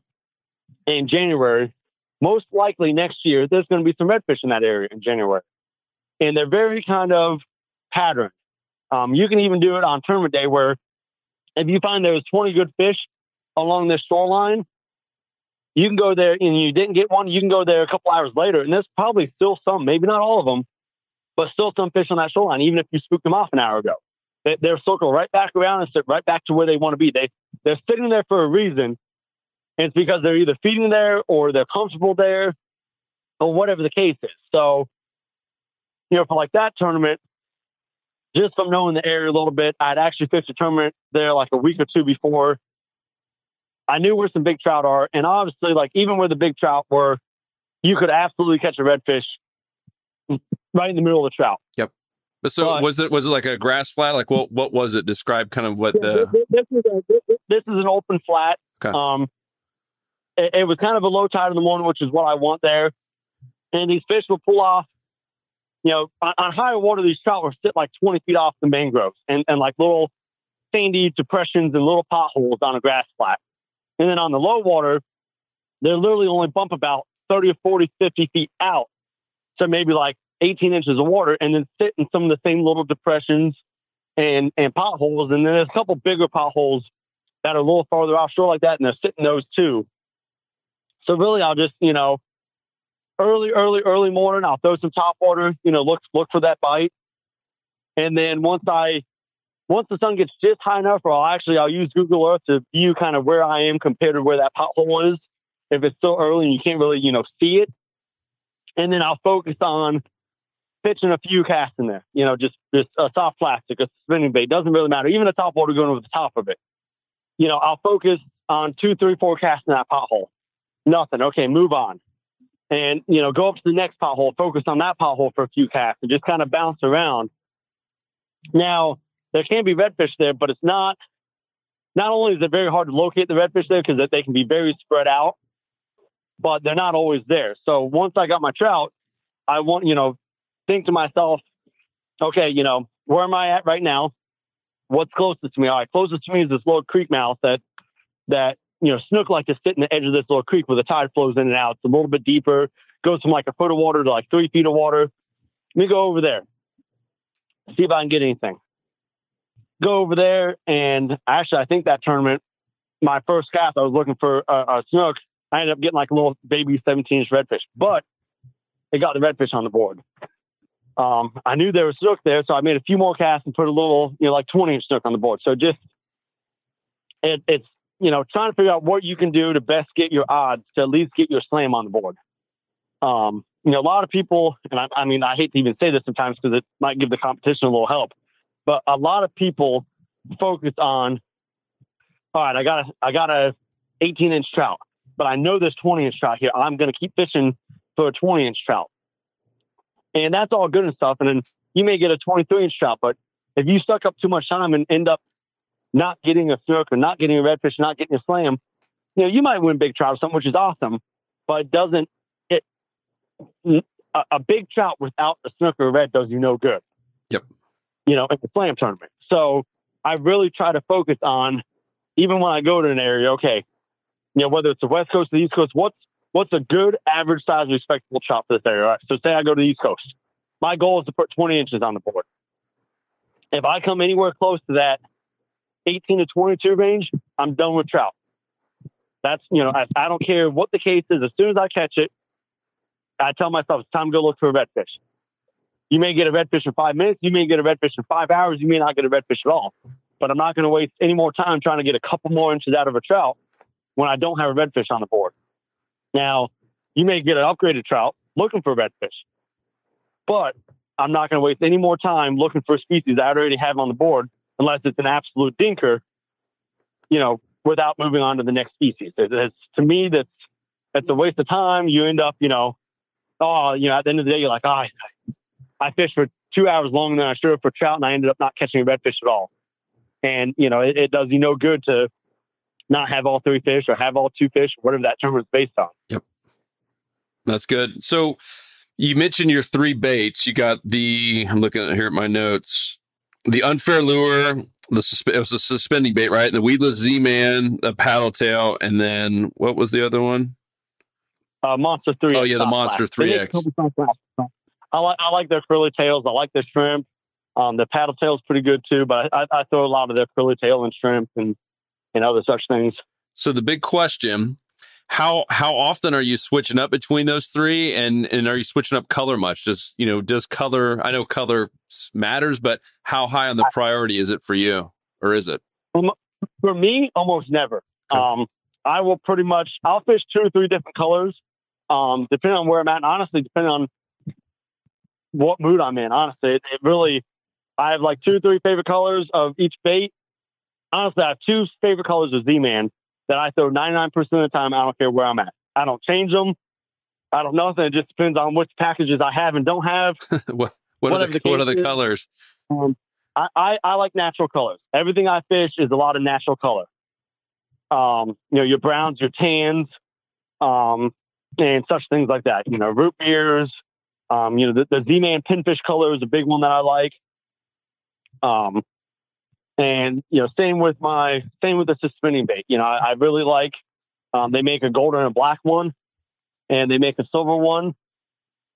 [SPEAKER 3] in January, most likely next year, there's going to be some redfish in that area in January. And they're very kind of patterned. You can even do it on tournament day where if you find there's 20 good fish along this shoreline, you can go there and you didn't get one, you can go there a couple hours later, and there's probably still some, maybe not all of them, but still some fish on that shoreline, even if you spooked them off an hour ago. They're circled right back around and sit right back to where they want to be. They're sitting there for a reason, and it's because they're either feeding there or they're comfortable there or whatever the case is. So, for like that tournament, just from knowing the area a little bit, I'd actually fished a tournament there like a week or two before. I knew where some big trout are, and obviously, like even where the big trout were, you could absolutely catch a redfish right in the middle of the trout.
[SPEAKER 2] Yep. But was it like a grass flat? Like what was it? Describe kind of what the.
[SPEAKER 3] This is an open flat.
[SPEAKER 2] Okay.
[SPEAKER 3] It was kind of a low tide in the morning, which is what I want there, and these fish will pull off. On higher water, these trout will sit like 20 feet off the mangroves and like little sandy depressions and little potholes on a grass flat. And then on the low water, they're literally only bump about 30 or 40, 50 feet out. So maybe like 18 inches of water, and then sit in some of the same little depressions and potholes. And then there's a couple bigger potholes that are a little farther offshore like that, and they're sitting those too. So really, I'll just, early morning, I'll throw some top water, look for that bite. And then once the sun gets just high enough, or I'll use Google Earth to view kind of where I am compared to where that pothole is. If it's still early and you can't really, see it. And then I'll focus on pitching a few casts in there, just a soft plastic, a spinning bait. Doesn't really matter. Even a top water going over the top of it. I'll focus on 2, 3, 4 casts in that pothole. Nothing. Okay, move on. And, go up to the next pothole, focus on that pothole for a few casts and just kind of bounce around. Now, there can be redfish there, but it's not only is it very hard to locate the redfish there because they can be very spread out, but they're not always there. So once I got my trout, I want, think to myself, okay, where am I at right now? What's closest to me? All right, closest to me is this little creek mouth that snook like to sit in the edge of this little creek where the tide flows in and out. It's a little bit deeper, goes from like a foot of water to like 3 feet of water. Let me go over there, see if I can get anything. go over there, and actually, I think that tournament, my first cast, I was looking for a snook. I ended up getting like a little baby 17-inch redfish, but it got the redfish on the board. I knew there was snook there, so I made a few more casts and put a little, like 20-inch snook on the board. So just it's trying to figure out what you can do to best get your odds to at least get your slam on the board. A lot of people, and I hate to even say this sometimes because it might give the competition a little help, but a lot of people focus on, all right, I got a 18-inch trout, but I know there's 20-inch trout here. I'm going to keep fishing for a 20-inch trout. And that's all good and stuff. And then you may get a 23-inch trout, but if you suck up too much time and end up not getting a snook or not getting a redfish, not getting a slam, you might win big trout or something, which is awesome, but a big trout without a snook or a red does you no good.
[SPEAKER 2] Yep.
[SPEAKER 3] In the slam tournament. So I really try to focus on, even when I go to an area, okay, whether it's the West Coast or the East Coast, what's a good average size respectable trout for this area? All right, so say I go to the East Coast. My goal is to put 20 inches on the board. If I come anywhere close to that 18 to 22 range, I'm done with trout. That's, I don't care what the case is. As soon as I catch it, I tell myself it's time to go look for a redfish. You may get a redfish in 5 minutes. You may get a redfish in 5 hours. You may not get a redfish at all. But I'm not going to waste any more time trying to get a couple more inches out of a trout when I don't have a redfish on the board. Now, you may get an upgraded trout looking for a redfish, but I'm not going to waste any more time looking for a species I already have on the board unless it's an absolute dinker, without moving on to the next species. To me, that's a waste of time. You end up, at the end of the day, you're like, I fished for 2 hours longer than I should have for trout, and I ended up not catching a redfish at all. And, it does you no good to not have all 3 fish or have all 2 fish, whatever that term is based on.
[SPEAKER 2] Yep. That's good. So you mentioned your 3 baits. You got I'm looking at here at my notes, the unfair lure, it was a suspending bait, right? The weedless Z-Man, the paddle tail, and then what was the other one?
[SPEAKER 3] Monster 3X.
[SPEAKER 2] Oh yeah, the Monster 3X.
[SPEAKER 3] I like their curly tails. I like their shrimp. The paddle tail is pretty good too, but I throw a lot of their curly tail and shrimp and other such things.
[SPEAKER 2] So the big question, how often are you switching up between those 3, and are you switching up color much? Does color, I know color matters, but how high on the priority is it for you, or is it?
[SPEAKER 3] For me, almost never. Okay. I will I'll fish 2 or 3 different colors, depending on where I'm at, and honestly, depending on what mood I'm in. Honestly, it really, I have like 2 or 3 favorite colors of each bait. Honestly, I have 2 favorite colors of Z-Man that I throw 99% of the time. I don't care where I'm at. I don't change them. I don't know. It just depends on which packages I have and don't have.
[SPEAKER 2] what are the colors?
[SPEAKER 3] I like natural colors. Everything I fish is a lot of natural color. Your browns, your tans, and such things like that. Root beers. The Z-Man pinfish color is a big one that I like. And same with the suspending bait. I really like. They make a gold and a black one, and they make a silver one,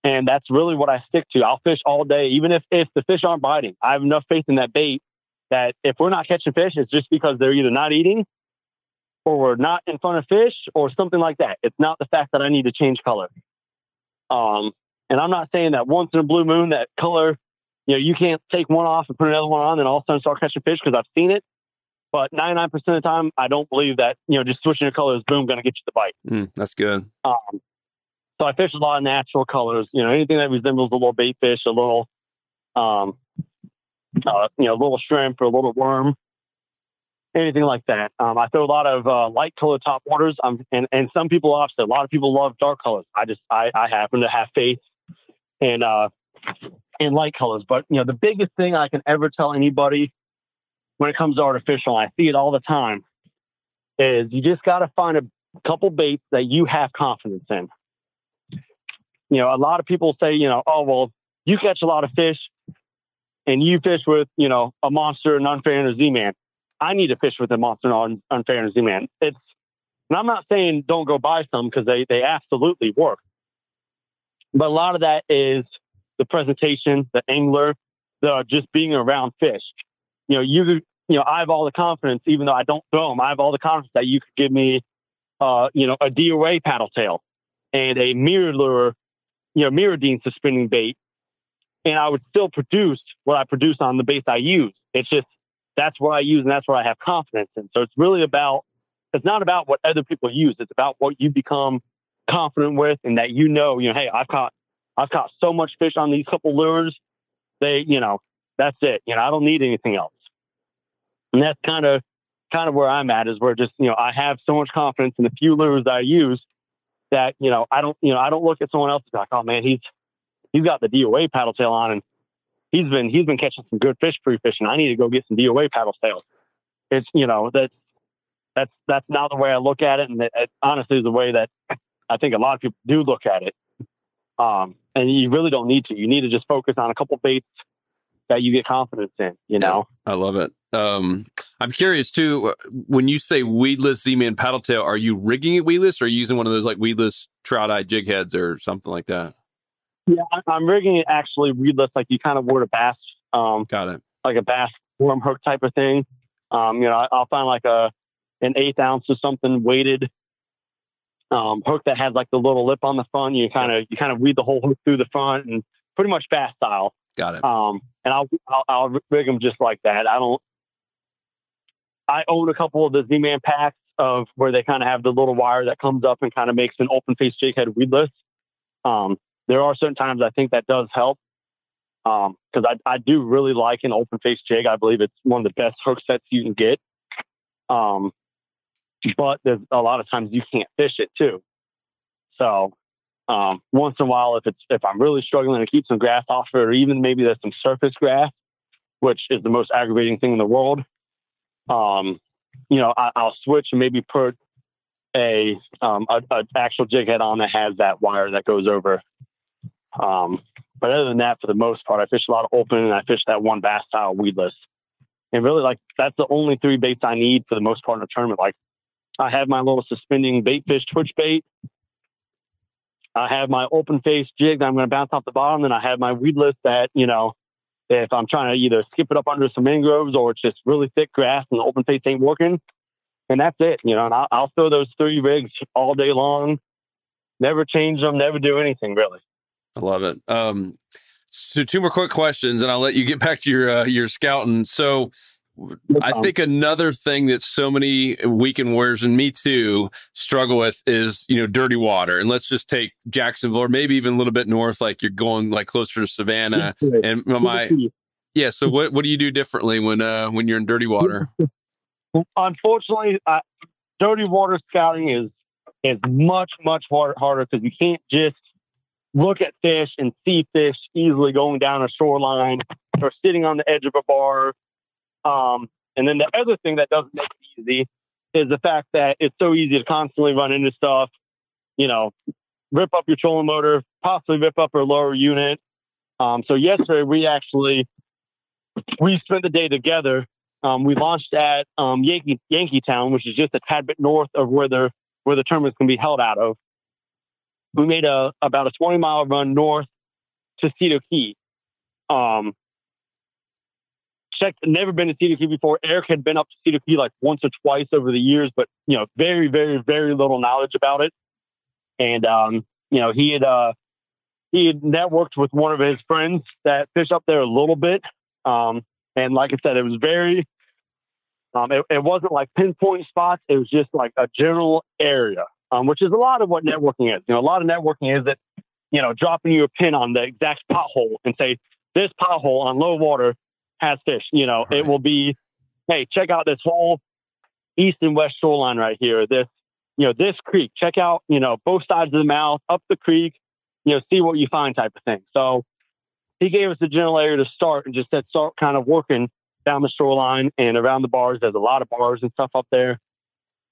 [SPEAKER 3] and that's really what I stick to. I'll fish all day, even if the fish aren't biting. I have enough faith in that bait that if we're not catching fish, it's just because they're either not eating, or we're not in front of fish, or something like that. It's not the fact that I need to change color. And I'm not saying that once in a blue moon, that color, you can't take one off and put another one on and all of a sudden start catching fish, because I've seen it. But 99% of the time, I don't believe that, just switching your colors, boom, going to get you the bite.
[SPEAKER 2] That's good.
[SPEAKER 3] So I fish a lot of natural colors, anything that resembles a little bait fish, a little, little shrimp or a little worm, anything like that. I throw a lot of light color top waters. And some people opposite. A lot of people love dark colors. I happen to have faith in light colors. But, the biggest thing I can ever tell anybody when it comes to artificial, and I see it all the time, is you just got to find a couple baits that you have confidence in. A lot of people say, oh, well, you catch a lot of fish and you fish with, a Monster, an Unfair, and a Z-Man. I need to fish with a Monster, an Unfair, and a Z-Man. And I'm not saying don't go buy some, because they absolutely work. But a lot of that is the presentation, the angler, the just being around fish. I have all the confidence, even though I don't throw them, I have all the confidence that you could give me, a DOA paddle tail and a mirror lure, mirrodine suspending bait, and I would still produce what I produce on the baits I use. It's just, that's what I use and that's what I have confidence in. So it's not about what other people use. It's about what you become confident with, and that, hey, I've caught so much fish on these couple lures. That's it. I don't need anything else. And that's kind of where I'm at, is where just, I have so much confidence in the few lures that I use that, I don't look at someone else and be like, oh man, he's got the DOA paddle tail on and he's been catching some good fish pre-fishing. I need to go get some DOA paddle tails. It's, that's not the way I look at it. And it honestly is the way that I think a lot of people do look at it. And you really don't need to. You need to just focus on a couple baits that you get confidence in,
[SPEAKER 2] I love it. I'm curious too, when you say weedless Z-Man paddle tail, are you rigging it weedless, or are you using one of those like weedless trout eye jig heads or something like that?
[SPEAKER 3] Yeah, I'm rigging it actually weedless, like you kind of would a bass.
[SPEAKER 2] Got it.
[SPEAKER 3] Like a bass worm hook type of thing. I'll find like an 1/8 ounce or something weighted hook that has like the little lip on the front. You kind of weed the whole hook through the front, and pretty much bass style.
[SPEAKER 2] Got it.
[SPEAKER 3] And I'll rig them just like that. I own a couple of the Z-Man packs of where they kind of have the little wire that comes up and kind of makes an open face jig head weedless. There are certain times I think that does help, because I do really like an open face jig. I believe it's one of the best hook sets you can get. But there's a lot of times you can't fish it too. So once in a while, if I'm really struggling to keep some grass off it, or even maybe there's some surface grass, which is the most aggravating thing in the world, I'll switch and maybe put a actual jig head on that has that wire that goes over. But other than that, for the most part, I fish a lot of open, and I fish that one bass style weedless. And really, like, that's the only 3 baits I need for the most part in a tournament. Like, I have my little suspending bait fish twitch bait. I have my open face jig that I'm going to bounce off the bottom. And I have my weedless that, if I'm trying to either skip it up under some mangroves or it's just really thick grass and the open face ain't working. And that's it, and I'll throw those 3 rigs all day long, never change them, never do anything really.
[SPEAKER 2] I love it. So 2 more quick questions and I'll let you get back to your scouting. So I think another thing that so many weekend warriors, and me too, struggle with is, dirty water. And let's just take Jacksonville, or maybe even a little bit north, like you're going like closer to Savannah. And so what do you do differently when you're in dirty water?
[SPEAKER 3] Unfortunately, dirty water scouting is much, much harder, because you can't just look at fish and see fish easily going down a shoreline or sitting on the edge of a bar. And then the other thing that doesn't make it easy is the fact that it's so easy to constantly run into stuff, rip up your trolling motor, possibly rip up your lower unit. So yesterday we spent the day together. We launched at Yankeetown, which is just a tad bit north of where the tournament's going to be held out of. We made about a 20-mile run north to Cedar Key. Never been to Cedar Key before. Eric had been up to Cedar Key like once or twice over the years, but very, very, very little knowledge about it. And he had networked with one of his friends that fish up there a little bit. And like I said, it was very. It wasn't like pinpoint spots. It was just like a general area, which is a lot of what networking is. A lot of networking is that, dropping you a pin on the exact pothole and say, this pothole on low water has fish. Right. It will be, hey, check out this whole east and west shoreline right here. This creek, check out, both sides of the mouth, up the creek, see what you find type of thing. So he gave us a general area to start and just said, start kind of working down the shoreline and around the bars. There's a lot of bars and stuff up there.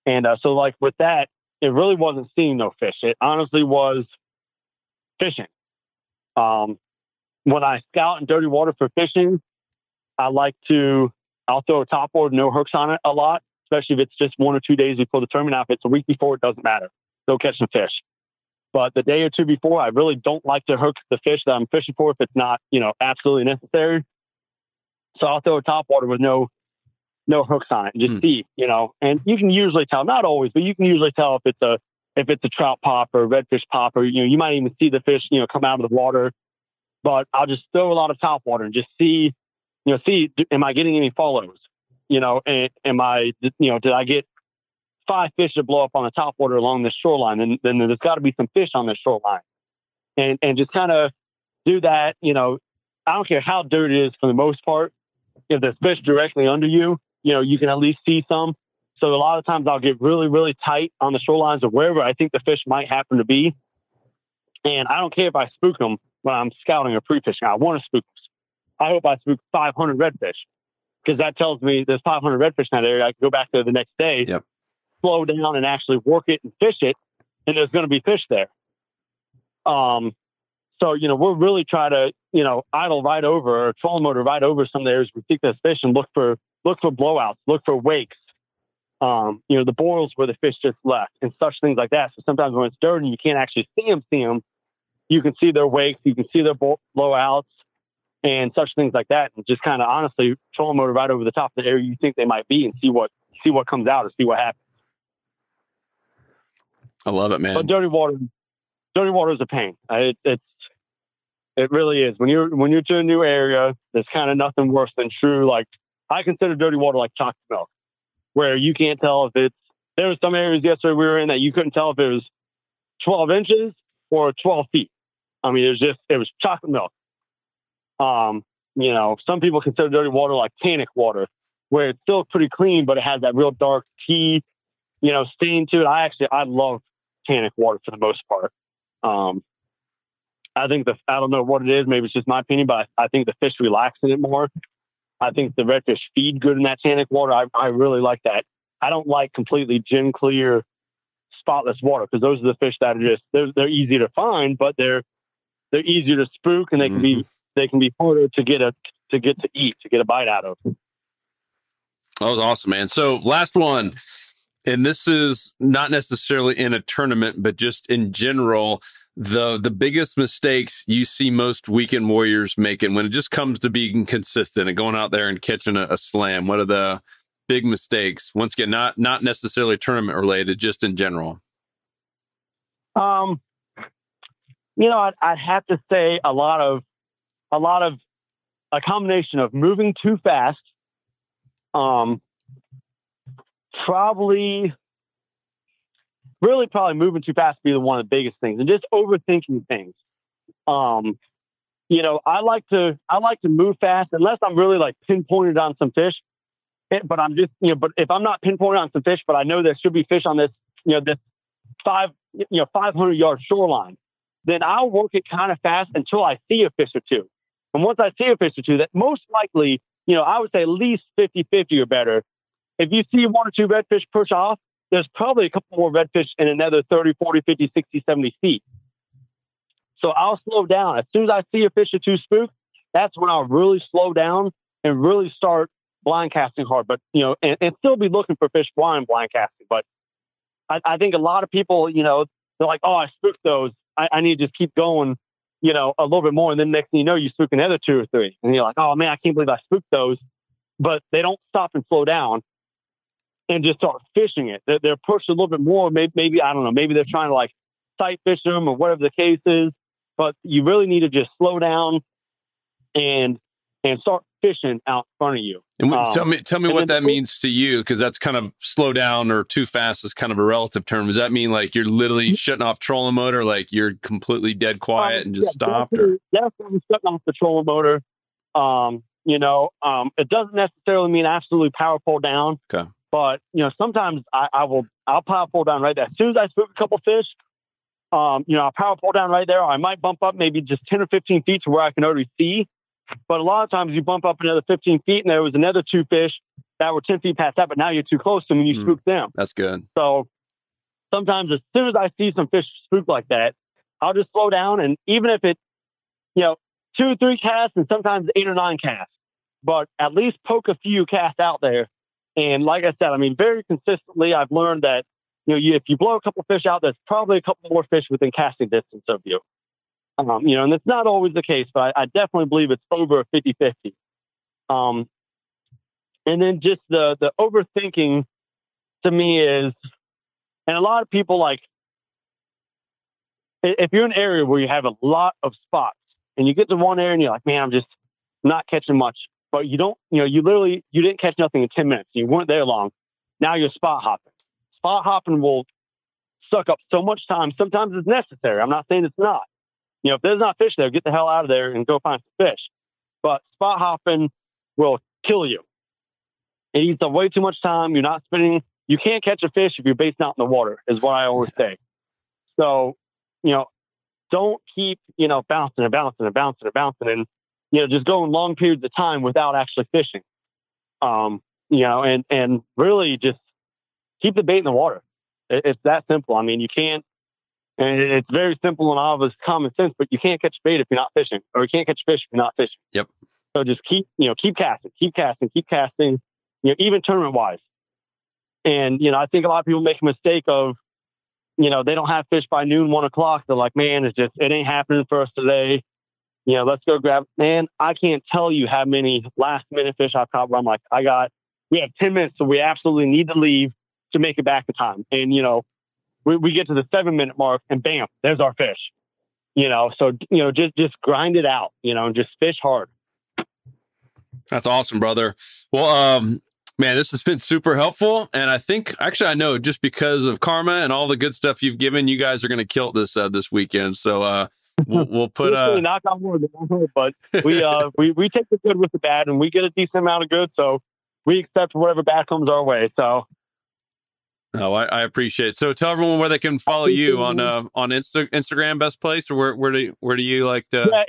[SPEAKER 3] And so like with that, it really wasn't seeing no fish. It honestly was fishing. When I scout in dirty water for fishing, I'll throw a top board, no hooks on it a lot, especially if it's just 1 or 2 days before the tournament. Now, if it's a week before, it doesn't matter. Go catch some fish. But the day or 2 before, I really don't like to hook the fish that I'm fishing for if it's not, absolutely necessary. So I'll throw a top water with no no hooks on it. Just see, and you can usually tell, not always, but you can usually tell if it's a trout pop or a redfish pop, or, you might even see the fish, come out of the water. But I'll just throw a lot of top water and just see, am I getting any follows? And am I, did I get 5 fish to blow up on the top water along the shoreline? Then there's got to be some fish on the shoreline. And just kind of do that, I don't care how dirty it is for the most part. If there's fish directly under you, you can at least see some. So a lot of times I'll get really, really tight on the shorelines of wherever I think the fish might happen to be. And I don't care if I spook them when I'm scouting or pre-fishing. I want to spook them. I hope I spook 500 redfish, because that tells me there's 500 redfish in that area. I can go back there the next day, slow down and actually work it and fish it, and there's going to be fish there. So, we'll really try to, idle right over or trolling motor right over some of the areas we think there's fish and look for blowouts, look for wakes, the boils where the fish just left and such things like that. So sometimes when it's dirty, you can't actually see them. You can see their wakes, you can see their blowouts and such things like that. And just kind of honestly trolling motor right over the top of the area you think they might be and see what comes out or see what happens.
[SPEAKER 2] I love it, man.
[SPEAKER 3] But dirty water is a pain. It really is. When you're to a new area, there's kind of nothing worse than true. Like, I consider dirty water like chocolate milk, where you can't tell if there were some areas yesterday we were in that you couldn't tell if it was 12 inches or 12 feet. I mean, it was chocolate milk. Some people consider dirty water like tannic water, where it's still pretty clean, but it has that real dark tea, stain to it. I love tannic water for the most part. I think I don't know what it is. Maybe it's just my opinion, but I think the fish relax in it more. I think the redfish feed good in that tannic water. I really like that. I don't like completely gin clear, spotless water, because those are the fish that are just they're easy to find, but they're easier to spook, and they can be harder to get a bite out of.
[SPEAKER 2] That was awesome, man. So last one, and this is not necessarily in a tournament, but just in general, the biggest mistakes you see most weekend warriors making when it just comes to being consistent and going out there and catching a slam. What are the big mistakes? Once again, not necessarily tournament related, just in general.
[SPEAKER 3] I'd have to say a combination of moving too fast, probably moving too fast would be one of the biggest things, and just overthinking things. I like to move fast unless I'm really like pinpointed on some fish. But but if I'm not pinpointed on some fish, but I know there should be fish on this, this 500 yard shoreline, then I'll work it kind of fast until I see a fish or two. And once I see a fish or two, that most likely, I would say at least 50-50 or better. If you see 1 or 2 redfish push off, there's probably a couple more redfish in another 30, 40, 50, 60, 70 feet. So I'll slow down. As soon as I see a fish or two spook, that's when I'll really slow down and really start blind casting hard. But, and still be looking for fish blind casting. But I think a lot of people, they're like, oh, I spooked those. I need to just keep going, a little bit more. And then next thing you know, you spook another 2 or 3. And you're like, oh, man, I can't believe I spooked those. But they don't stop and slow down and just start fishing it. They're pushed a little bit more. Maybe I don't know. Maybe they're trying to like sight fish them or whatever the case is. But you really need to just slow down and start fishing out in front of you.
[SPEAKER 2] And tell me what that means to you, because that's kind of slow down or too fast is kind of a relative term. Does that mean like you're literally shutting off trolling motor, like you're completely dead quiet and just stopped?
[SPEAKER 3] Definitely shutting off the trolling motor. It doesn't necessarily mean absolutely power pull down.
[SPEAKER 2] Okay.
[SPEAKER 3] But, sometimes I'll power pull down right there. As soon as I spook a couple fish, I'll power pull down right there. I might bump up maybe just 10 or 15 feet to where I can already see. But a lot of times you bump up another 15 feet and there was another 2 fish that were 10 feet past that, but now you're too close to them and you spook them.
[SPEAKER 2] That's good.
[SPEAKER 3] So sometimes as soon as I see some fish spook like that, I'll just slow down. And even if it, 2 or 3 casts and sometimes 8 or 9 casts, but at least poke a few casts out there. And like I said, very consistently, I've learned that, if you blow a couple fish out, there's probably a couple more fish within casting distance of you. And it's not always the case, but I definitely believe it's over 50-50. And then just the overthinking to me is, and a lot of people, like, if you're in an area where you have a lot of spots and you get to one area and you're like, man, I'm just not catching much, but you don't, you didn't catch nothing in 10 minutes. You weren't there long. Now you're spot hopping. Spot hopping will suck up so much time. Sometimes it's necessary. I'm not saying it's not. If there's not fish there, get the hell out of there and go find some fish. But spot hopping will kill you. It eats up way too much time. You're not spending. You can't catch a fish if you're based out in the water, is what I always say. So, don't keep, bouncing and, just going long periods of time without actually fishing. And really just keep the bait in the water. It's that simple. I mean, you can't, and it's very simple and obvious common sense, but you can't catch bait if you're not fishing, or you can't catch fish if you're not fishing.
[SPEAKER 2] Yep.
[SPEAKER 3] So just keep casting, even tournament wise. And, I think a lot of people make a mistake of, they don't have fish by noon, 1 o'clock. They're like, man, it ain't happening for us today. Let's go grab, man, I can't tell you how many last minute fish I've caught where I'm like, we have 10 minutes, so we absolutely need to leave to make it back in time. And, we get to the 7-minute mark and bam, there's our fish, so, just grind it out, and just fish hard.
[SPEAKER 2] That's awesome, brother. Well, man, this has been super helpful. And I think, actually, I know just because of karma and all the good stuff you've given, you guys are going to kill it this weekend. So, we'll put
[SPEAKER 3] knock on wood, but we take the good with the bad, and we get a decent amount of good, so we accept whatever bad comes our way. So,
[SPEAKER 2] I appreciate it. So, tell everyone where they can follow you on Instagram, best place, or where do you like to?
[SPEAKER 3] Yeah,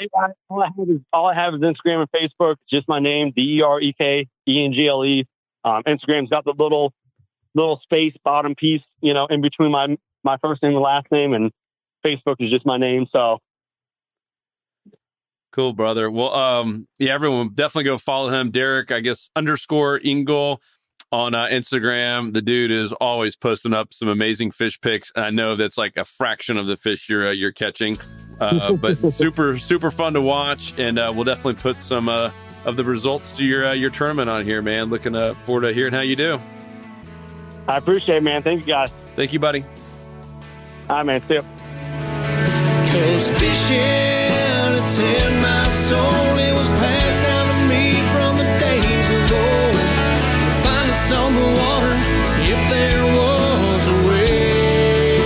[SPEAKER 3] all I have is Instagram and Facebook. Just my name, DerekEngle. Instagram's got the little space bottom piece, in between my first name and last name, and Facebook is just my name. So.
[SPEAKER 2] Cool, brother. Well, everyone definitely go follow him. Derek, I guess, _Engle on Instagram. The dude is always posting up some amazing fish pics. I know that's like a fraction of the fish you're catching, but super, super fun to watch. And we'll definitely put some of the results to your tournament on here, man. Looking forward to hearing how you do.
[SPEAKER 3] I appreciate it, man. Thank you, guys.
[SPEAKER 2] Thank you, buddy.
[SPEAKER 3] All right, man. See you.
[SPEAKER 4] 'Cause fishing, it's in my soul. It was passed down to me from the days ago. Find us on the water if there was a way.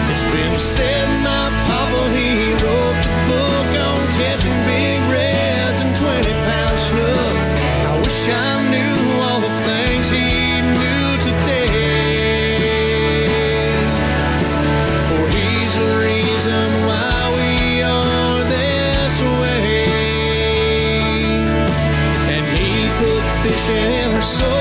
[SPEAKER 4] It's been said my papa, he wrote the book on catching big reds and 20-pound snook. I wish I knew all the things he knew today. For he's the reason why we are this way. And he put fish in our soul.